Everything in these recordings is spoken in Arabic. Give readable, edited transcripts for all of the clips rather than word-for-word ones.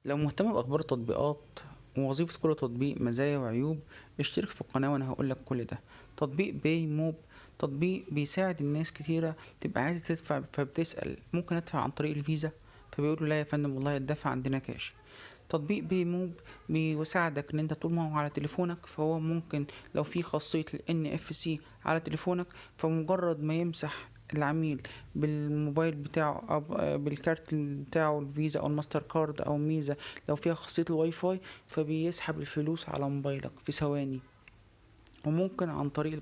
لو مهتم بأخبار التطبيقات ووظيفة كل تطبيق مزايا وعيوب، اشترك في القناة وأنا هقولك كل ده. تطبيق باي موب تطبيق بيساعد الناس كتيرة تبقى عايزة تدفع، فبتسأل ممكن أدفع عن طريق الفيزا؟ فبيقولوا لا يا فندم، والله الدفع عندنا كاش. تطبيق باي موب بيساعدك ان انت طول ما هو على تليفونك، فهو ممكن لو في خاصية ال NFC على تليفونك، فمجرد ما يمسح العميل بالموبايل بتاعه او بالكارت بتاعه الفيزا او الماستر كارد او ميزة، لو فيها خاصية الواي فاي، فبيسحب الفلوس على موبايلك في ثواني. وممكن عن طريق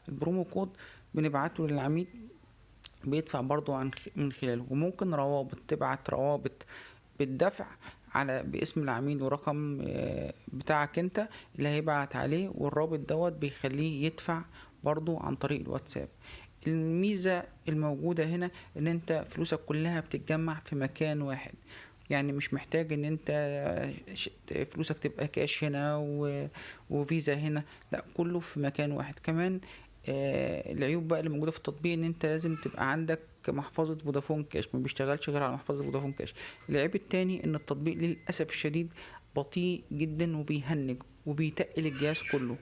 البرومو كود بنبعته للعميل، بيدفع برضو من خلاله. وممكن تبعت روابط بالدفع على باسم العميل ورقم بتاعك انت اللي هيبعت عليه، والرابط بيخليه يدفع برضو عن طريق الواتساب. الميزة الموجودة هنا ان انت فلوسك كلها بتتجمع في مكان واحد، يعني مش محتاج ان انت فلوسك تبقى كاش هنا وفيزا هنا، لا كله في مكان واحد. كمان العيوب بقى اللي موجودة في التطبيق ان انت لازم تبقى عندك محفظة فودافون كاش، ما بيشتغلش غير على محفظة فودافون كاش. العيب التاني ان التطبيق للأسف الشديد بطيء جدا وبيهنج وبيتقل الجهاز كله،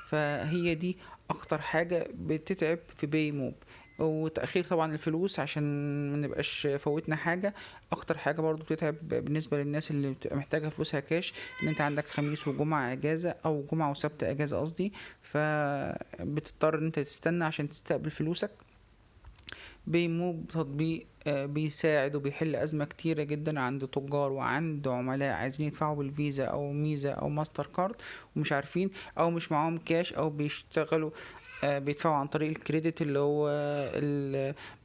فهي دي اكتر حاجة بتتعب في باي موب. وتأخير طبعا الفلوس عشان ما نبقاش فوتنا حاجة. اكتر حاجة برضو بتتعب بالنسبة للناس اللي بتبقى محتاجة فلوسها كاش، ان انت عندك خميس وجمعة اجازة او جمعة وسبت اجازة قصدي، فبتضطر ان انت تستنى عشان تستقبل فلوسك. بيمو تطبيق بيساعد وبيحل أزمة كتيرة جدا عند تجار وعند عملاء عايزين يدفعوا بالفيزا أو ميزة أو ماستر كارد ومش عارفين، أو مش معاهم كاش، أو بيشتغلوا بيدفعوا عن طريق الكريدت اللي هو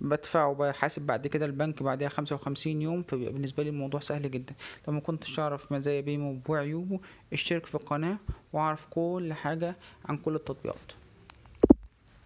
بدفعه بحاسب بعد كده البنك بعدها 55 يوم. فبيبقى بالنسبة لي الموضوع سهل جدا. لو ما كنتش أعرف مزايا بيمو وعيوبه، اشترك في القناة واعرف كل حاجة عن كل التطبيقات.